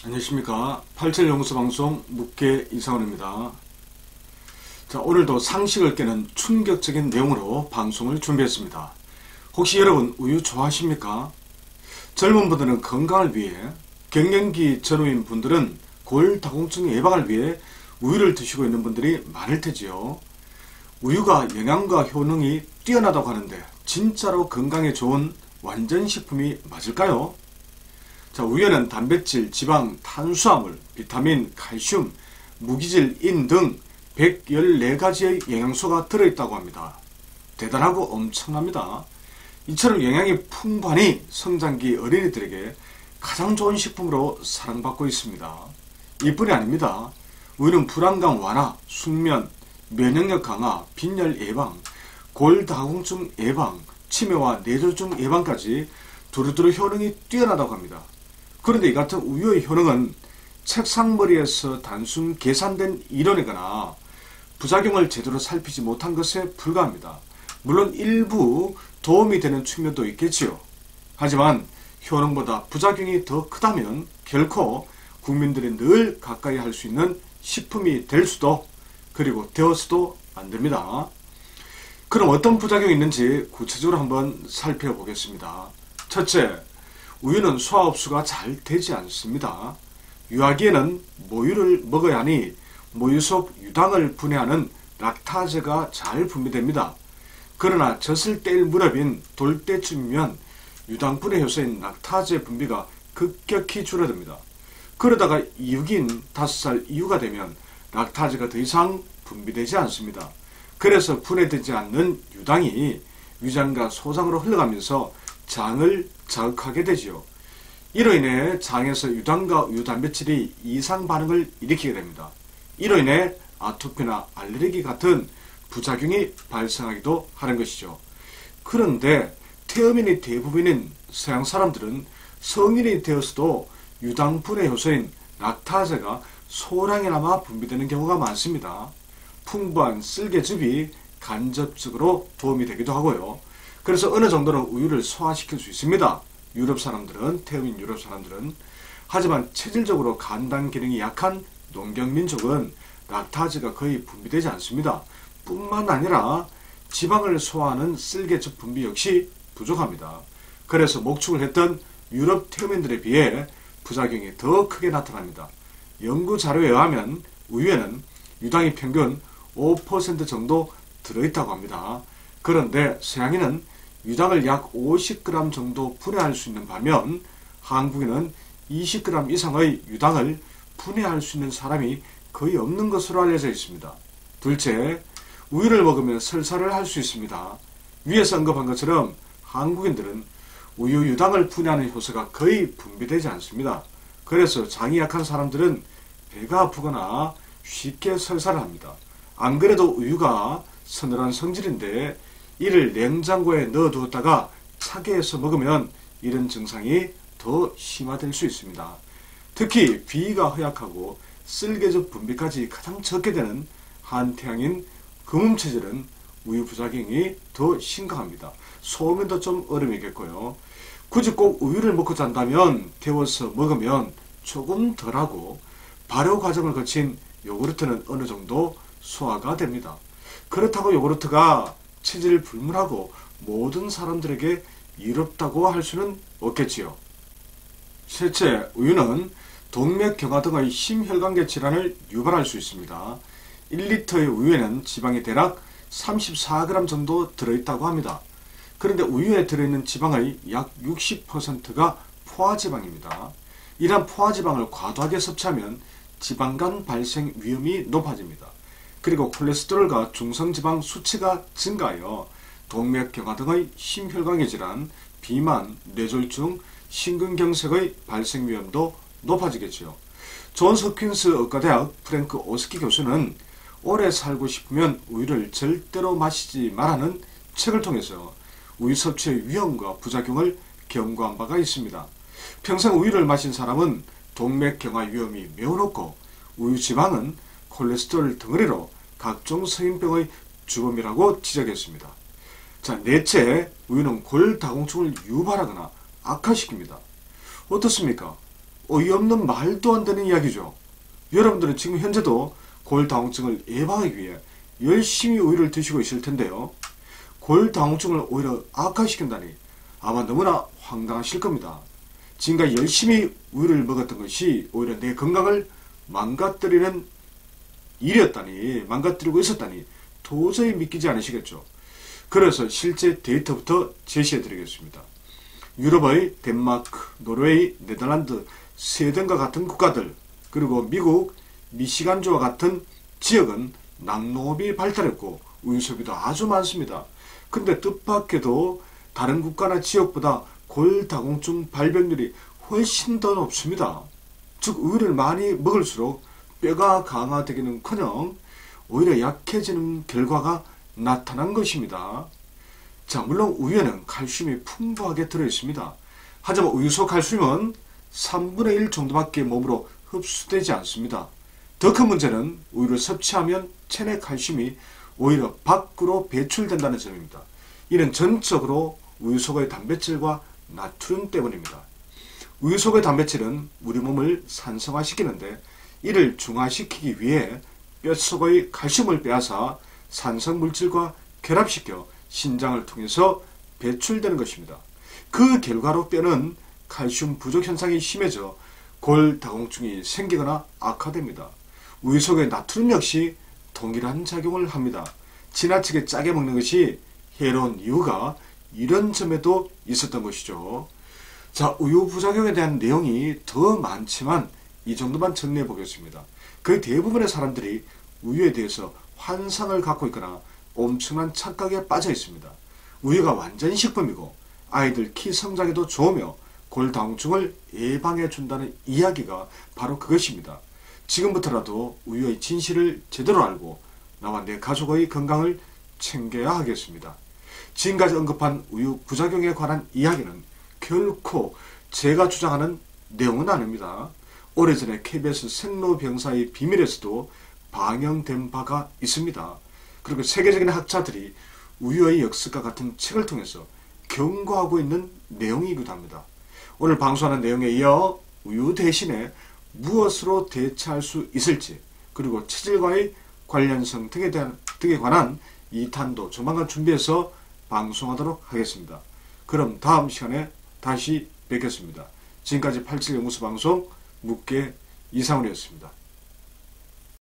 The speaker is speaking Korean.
안녕하십니까. 87연구소 방송 묵계 이상원입니다. 자, 오늘도 상식을 깨는 충격적인 내용으로 방송을 준비했습니다. 혹시 여러분 우유 좋아하십니까? 젊은 분들은 건강을 위해, 갱년기 전후인 분들은 골다공증 예방을 위해 우유를 드시고 있는 분들이 많을 테지요. 우유가 영양과 효능이 뛰어나다고 하는데 진짜로 건강에 좋은 완전식품이 맞을까요? 자, 우유에는 단백질, 지방, 탄수화물, 비타민, 칼슘, 무기질, 인 등 114가지의 영양소가 들어있다고 합니다. 대단하고 엄청납니다. 이처럼 영양이 풍부하니 성장기 어린이들에게 가장 좋은 식품으로 사랑받고 있습니다. 이뿐이 아닙니다. 우유는 불안감 완화, 숙면, 면역력 강화, 빈혈 예방, 골다공증 예방, 치매와 뇌졸중 예방까지 두루두루 효능이 뛰어나다고 합니다. 그런데 이 같은 우유의 효능은 책상머리에서 단순 계산된 이론이거나 부작용을 제대로 살피지 못한 것에 불과합니다. 물론 일부 도움이 되는 측면도 있겠지요. 하지만 효능보다 부작용이 더 크다면 결코 국민들이 늘 가까이 할 수 있는 식품이 될 수도, 그리고 되어서도 안 됩니다. 그럼 어떤 부작용이 있는지 구체적으로 한번 살펴보겠습니다. 첫째, 우유는 소화 흡수가 잘 되지 않습니다. 유아기에는 모유를 먹어야 하니 모유 속 유당을 분해하는 락타제가 잘 분비됩니다. 그러나 젖을 뗄 무렵인 돌 때쯤이면 유당 분해 효소인 락타제 분비가 급격히 줄어듭니다. 그러다가 이육인 5살 이후가 되면 락타제가 더 이상 분비되지 않습니다. 그래서 분해되지 않는 유당이 위장과 소장으로 흘러가면서 장을 자극하게 되지요. 이로 인해 장에서 유당과 우유단백질이 이상 반응을 일으키게 됩니다. 이로 인해 아토피나 알레르기 같은 부작용이 발생하기도 하는 것이죠. 그런데 태어민이 대부분인 서양 사람들은 성인이 되어서도 유당 분해 효소인 락타제가 소량이나마 분비되는 경우가 많습니다. 풍부한 쓸개즙이 간접적으로 도움이 되기도 하고요. 그래서 어느 정도는 우유를 소화시킬 수 있습니다. 유럽 사람들은, 태어민 유럽 사람들은. 하지만 체질적으로 간단 기능이 약한 농경민족은 락타제가 거의 분비되지 않습니다. 뿐만 아니라 지방을 소화하는 쓸개즙 분비 역시 부족합니다. 그래서 목축을 했던 유럽 태어민들에 비해 부작용이 더 크게 나타납니다. 연구 자료에 의하면 우유에는 유당이 평균 5% 정도 들어있다고 합니다. 그런데 서양인은 유당을 약 50g 정도 분해할 수 있는 반면 한국인은 20g 이상의 유당을 분해할 수 있는 사람이 거의 없는 것으로 알려져 있습니다. 둘째, 우유를 먹으면 설사를 할 수 있습니다. 위에서 언급한 것처럼 한국인들은 우유 유당을 분해하는 효소가 거의 분비되지 않습니다. 그래서 장이 약한 사람들은 배가 아프거나 쉽게 설사를 합니다. 안 그래도 우유가 서늘한 성질인데 이를 냉장고에 넣어두었다가 차게 해서 먹으면 이런 증상이 더 심화될 수 있습니다. 특히 비위가 허약하고 쓸개즙 분비까지 가장 적게 되는 한태양인 금음체질은 우유 부작용이 더 심각합니다. 소음에도 좀 어려움이겠고요. 굳이 꼭 우유를 먹고 잔다면 데워서 먹으면 조금 덜하고 발효 과정을 거친 요구르트는 어느 정도 소화가 됩니다. 그렇다고 요구르트가 체질 불문하고 모든 사람들에게 이롭다고 할 수는 없겠지요. 셋째, 우유는 동맥경화 등의 심혈관계 질환을 유발할 수 있습니다. 1리터의 우유에는 지방이 대략 34g 정도 들어있다고 합니다. 그런데 우유에 들어있는 지방의 약 60%가 포화지방입니다. 이러한 포화지방을 과도하게 섭취하면 지방간 발생 위험이 높아집니다. 그리고 콜레스테롤과 중성지방 수치가 증가하여 동맥경화 등의 심혈관계 질환, 비만, 뇌졸중, 심근경색의 발생 위험도 높아지겠지요. 존스 홉킨스 의과대학 프랭크 오스키 교수는 오래 살고 싶으면 우유를 절대로 마시지 말라는 책을 통해서 우유 섭취의 위험과 부작용을 경고한 바가 있습니다. 평생 우유를 마신 사람은 동맥경화 위험이 매우 높고 우유 지방은 콜레스테롤 덩어리로 각종 성인병의 주범이라고 지적했습니다. 자, 넷째, 우유는 골다공증을 유발하거나 악화시킵니다. 어떻습니까? 어이없는 말도 안 되는 이야기죠. 여러분들은 지금 현재도 골다공증을 예방하기 위해 열심히 우유를 드시고 있을 텐데요. 골다공증을 오히려 악화시킨다니 아마 너무나 황당하실 겁니다. 지금까지 열심히 우유를 먹었던 것이 오히려 내 건강을 망가뜨리는 일이었다니, 망가뜨리고 있었다니 도저히 믿기지 않으시겠죠. 그래서 실제 데이터부터 제시해 드리겠습니다. 유럽의 덴마크, 노르웨이, 네덜란드, 스웨덴과 같은 국가들, 그리고 미국, 미시간주와 같은 지역은 낙농업이 발달했고 우유 소비도 아주 많습니다. 근데 뜻밖에도 다른 국가나 지역보다 골다공증 발병률이 훨씬 더 높습니다. 즉 우유를 많이 먹을수록 뼈가 강화되기는커녕 오히려 약해지는 결과가 나타난 것입니다. 자, 물론 우유에는 칼슘이 풍부하게 들어있습니다. 하지만 우유 속 칼슘은 3분의 1 정도밖에 몸으로 흡수되지 않습니다. 더 큰 문제는 우유를 섭취하면 체내 칼슘이 오히려 밖으로 배출된다는 점입니다. 이는 전적으로 우유 속의 단백질과 나트륨 때문입니다. 우유 속의 단백질은 우리 몸을 산성화시키는데 이를 중화시키기 위해 뼛속의 칼슘을 빼앗아 산성물질과 결합시켜 신장을 통해서 배출되는 것입니다. 그 결과로 뼈는 칼슘 부족 현상이 심해져 골다공증이 생기거나 악화됩니다. 우유 속의 나트륨 역시 동일한 작용을 합니다. 지나치게 짜게 먹는 것이 해로운 이유가 이런 점에도 있었던 것이죠. 자, 우유 부작용에 대한 내용이 더 많지만 이 정도만 정리해 보겠습니다. 거의 대부분의 사람들이 우유에 대해서 환상을 갖고 있거나 엄청난 착각에 빠져 있습니다. 우유가 완전 식품이고 아이들 키 성장에도 좋으며 골다공증을 예방해 준다는 이야기가 바로 그것입니다. 지금부터라도 우유의 진실을 제대로 알고 나와 내 가족의 건강을 챙겨야 하겠습니다. 지금까지 언급한 우유 부작용에 관한 이야기는 결코 제가 주장하는 내용은 아닙니다. 오래전에 KBS 생로병사의 비밀에서도 방영된 바가 있습니다. 그리고 세계적인 학자들이 우유의 역습과 같은 책을 통해서 경고하고 있는 내용이기도 합니다. 오늘 방송하는 내용에 이어 우유 대신에 무엇으로 대체할 수 있을지, 그리고 체질과의 관련성 등에 관한 2탄도 조만간 준비해서 방송하도록 하겠습니다. 그럼 다음 시간에 다시 뵙겠습니다. 지금까지 87연구소 방송 묻게 이상훈이었습니다.